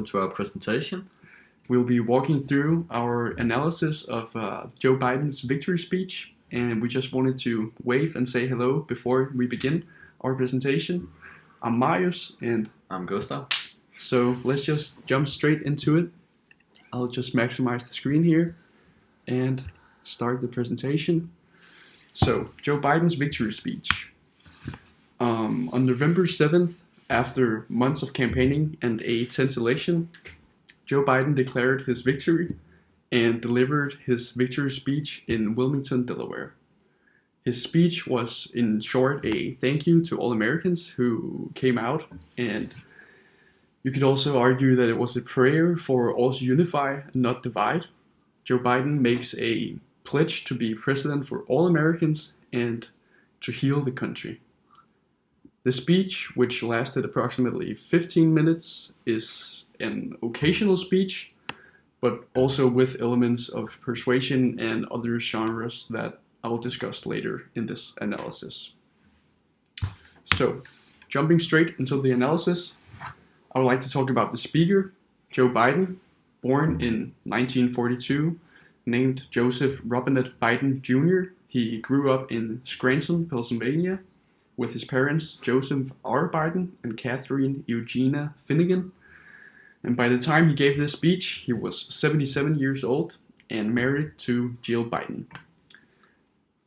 welcome to our presentation. We'll be walking through our analysis of Joe Biden's victory speech, and we just wanted to wave and say hello before we begin our presentation. I'm Marius, and I'm Gustav. So let's just jump straight into it. I'll just maximize the screen here and start the presentation. So, Joe Biden's victory speech. On November 7th, after months of campaigning and a tense election, Joe Biden declared his victory and delivered his victory speech in Wilmington, Delaware. His speech was, in short, a thank you to all Americans who came out, and you could also argue that it was a prayer for all to unify and not divide. Joe Biden makes a pledge to be president for all Americans and to heal the country. The speech, which lasted approximately 15 minutes, is an occasional speech, but also with elements of persuasion and other genres that I will discuss later in this analysis. So, jumping straight into the analysis, I would like to talk about the speaker, Joe Biden, born in 1942, named Joseph Robinette Biden Jr. He grew up in Scranton, Pennsylvania, with his parents Joseph R. Biden and Catherine Eugenia Finnegan. And by the time he gave this speech, he was 77 years old and married to Jill Biden.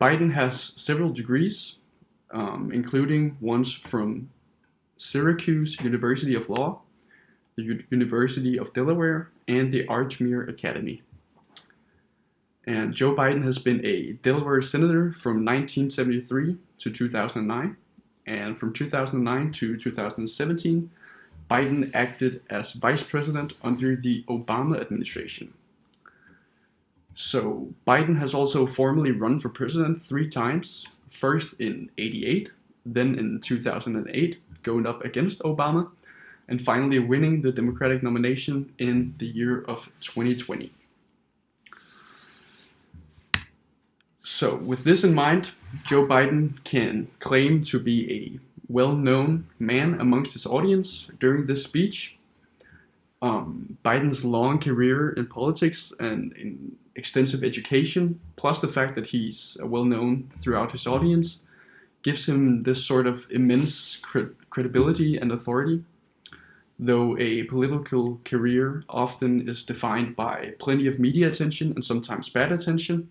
Biden has several degrees, including ones from Syracuse University of Law, the University of Delaware, and the Archmere Academy. And Joe Biden has been a Delaware senator from 1973 to 2009, and from 2009 to 2017, Biden acted as vice president under the Obama administration. So Biden has also formally run for president 3 times, first in '88, then in 2008, going up against Obama, and finally winning the Democratic nomination in the year of 2020. So, with this in mind, Joe Biden can claim to be a well-known man amongst his audience during this speech. Biden's long career in politics and in extensive education, plus the fact that he's well-known throughout his audience, gives him this sort of immense credibility and authority. Though a political career often is defined by plenty of media attention and sometimes bad attention,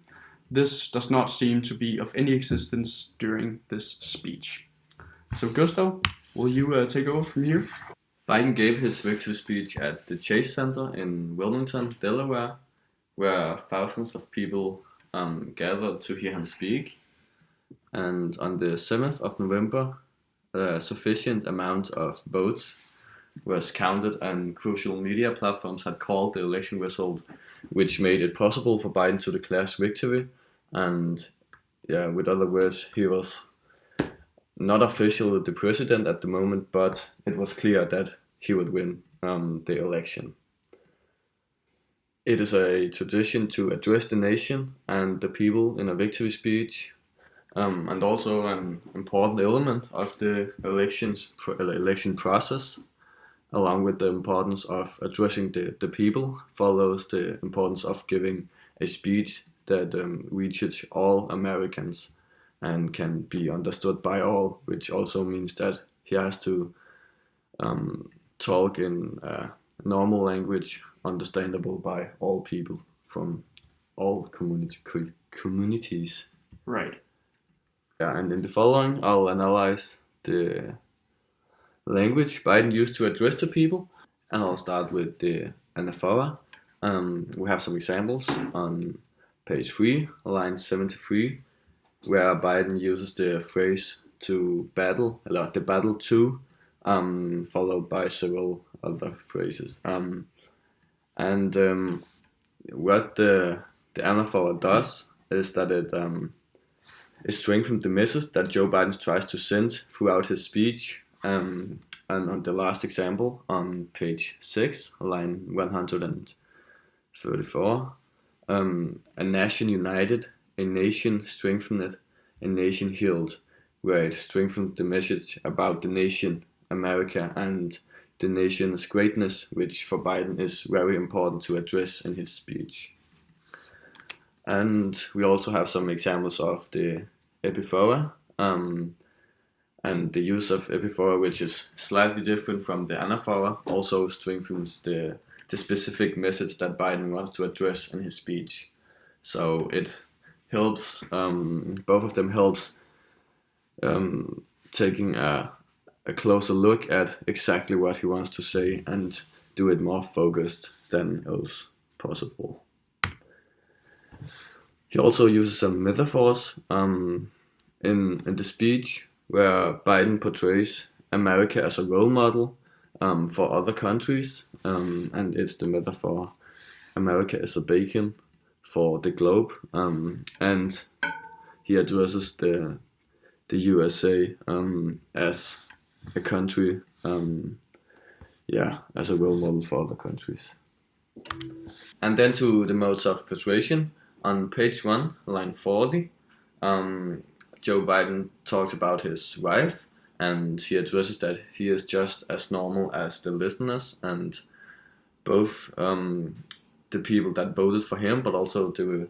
this does not seem to be of any existence during this speech. So Gustav, will you take over from here? Biden gave his victory speech at the Chase Center in Wilmington, Delaware, where thousands of people gathered to hear him speak. And on the 7th of November, a sufficient amount of votes was counted, and crucial media platforms had called the election result, which made it possible for Biden to declare his victory. And with other words, he was not officially the president at the moment, but it was clear that he would win the election. It is a tradition to address the nation and the people in a victory speech, and also an important element of the election process. Along with the importance of addressing the people, follows the importance of giving a speech that reaches all Americans and can be understood by all, which also means that he has to talk in normal language understandable by all people from all communities. Right. Yeah, and in the following, I'll analyze the language Biden used to address the people, and I'll start with the anaphora. We have some examples on page 3, line 73, where Biden uses the phrase to battle, or the battle to, followed by several other phrases. What the anaphora does is that it strengthens the message that Joe Biden tries to send throughout his speech. And on the last example, on page 6, line 134, a nation united, a nation strengthened, a nation healed, where it strengthened the message about the nation, America, and the nation's greatness, which for Biden is very important to address in his speech. And we also have some examples of the epiphora, and the use of epiphora, which is slightly different from the anaphora, also strengthens the specific message that Biden wants to address in his speech. So it helps, both of them helps taking a closer look at exactly what he wants to say and do it more focused than else possible. He also uses some metaphors in the speech, where Biden portrays America as a role model for other countries, and it's the metaphor America is a beacon for the globe, and he addresses the USA as a country, as a role model for other countries. And then to the modes of persuasion. On page 1, line 40, Joe Biden talks about his wife, and he addresses that he is just as normal as the listeners, and both the people that voted for him, but also the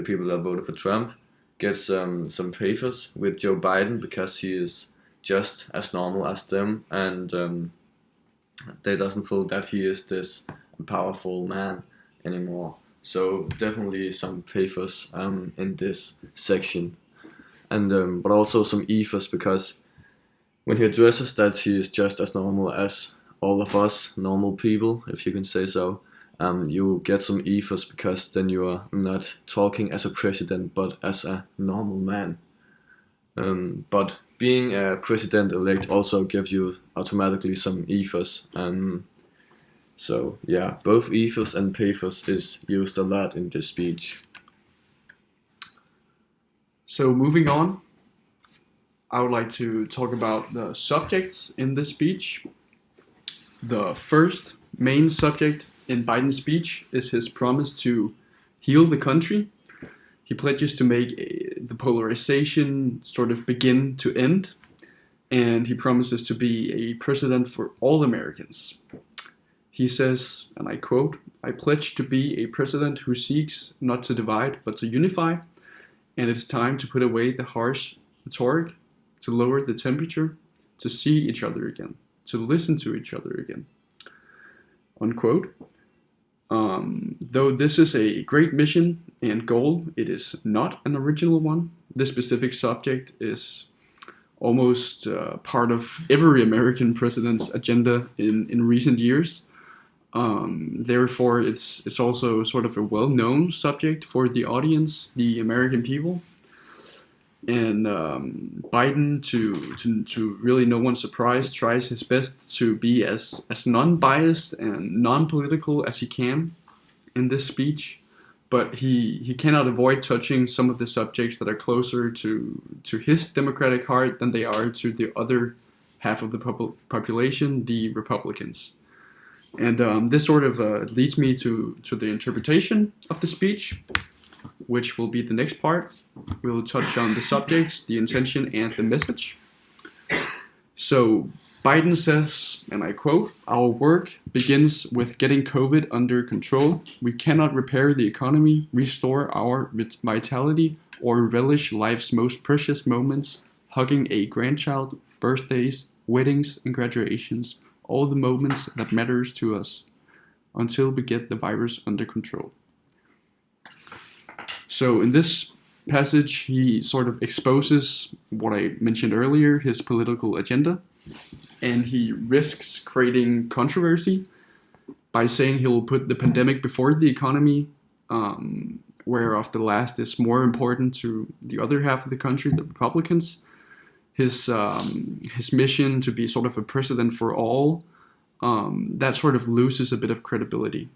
people that voted for Trump, gets some favors with Joe Biden because he is just as normal as them, and they doesn't feel that he is this powerful man anymore. So definitely some favors in this section, and but also some ethos, because when he addresses that he is just as normal as all of us normal people, if you can say so, you get some ethos, because then you are not talking as a president but as a normal man. But being a president-elect also gives you automatically some ethos. So yeah, both ethos and pathos is used a lot in this speech. So moving on, I would like to talk about the subjects in this speech. The first main subject in Biden's speech is his promise to heal the country. He pledges to make the polarization sort of begin to end, and he promises to be a president for all Americans. He says, and I quote, "I pledge to be a president who seeks not to divide but to unify, and it is time to put away the harsh rhetoric, to lower the temperature, to see each other again, to listen to each other again." Unquote. Though this is a great mission and goal, it is not an original one. This specific subject is almost part of every American president's agenda in recent years. Therefore, it's also sort of a well-known subject for the audience, the American people. And Biden, to really no one's surprise, tries his best to be as non-biased and non-political as he can in this speech. But he cannot avoid touching some of the subjects that are closer to his Democratic heart than they are to the other half of the population, the Republicans. And this sort of leads me to the interpretation of the speech, which will be the next part. We'll touch on the subjects, the intention, and the message. So Biden says, and I quote, "Our work begins with getting COVID under control. We cannot repair the economy, restore our vitality, or relish life's most precious moments, hugging a grandchild, birthdays, weddings, and graduations, all the moments that matters to us, until we get the virus under control." So in this passage, he sort of exposes what I mentioned earlier, his political agenda, and he risks creating controversy by saying he will put the pandemic before the economy, whereof the last is more important to the other half of the country, the Republicans. His mission to be sort of a president for all, that sort of loses a bit of credibility.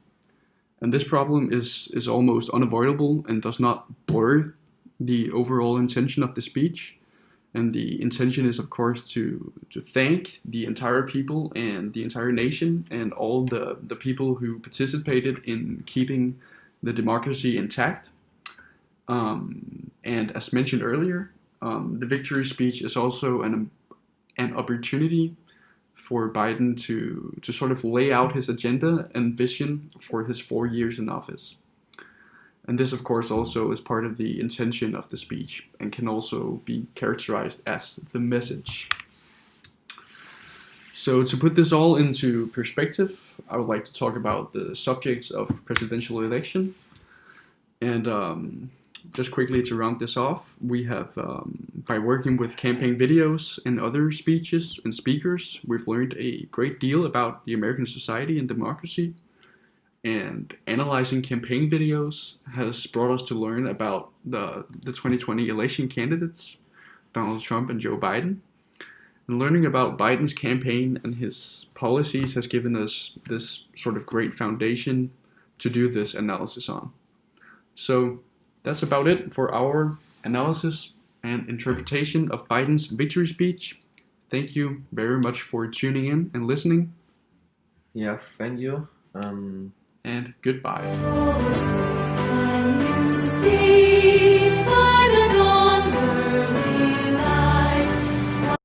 And this problem is almost unavoidable and does not blur the overall intention of the speech. And the intention is, of course, to thank the entire people and the entire nation and all the people who participated in keeping the democracy intact. And as mentioned earlier, the victory speech is also an opportunity for Biden to sort of lay out his agenda and vision for his 4 years in office. And this, of course, also is part of the intention of the speech and can also be characterized as the message. So to put this all into perspective, I would like to talk about the subjects of presidential election. And just quickly to round this off, we have, by working with campaign videos and other speeches and speakers, we've learned a great deal about the American society and democracy. And analyzing campaign videos has brought us to learn about the 2020 election candidates, Donald Trump and Joe Biden. And learning about Biden's campaign and his policies has given us this sort of great foundation to do this analysis on. So that's about it for our analysis and interpretation of Biden's victory speech. Thank you very much for tuning in and listening. Yeah, thank you. And goodbye. Can you see?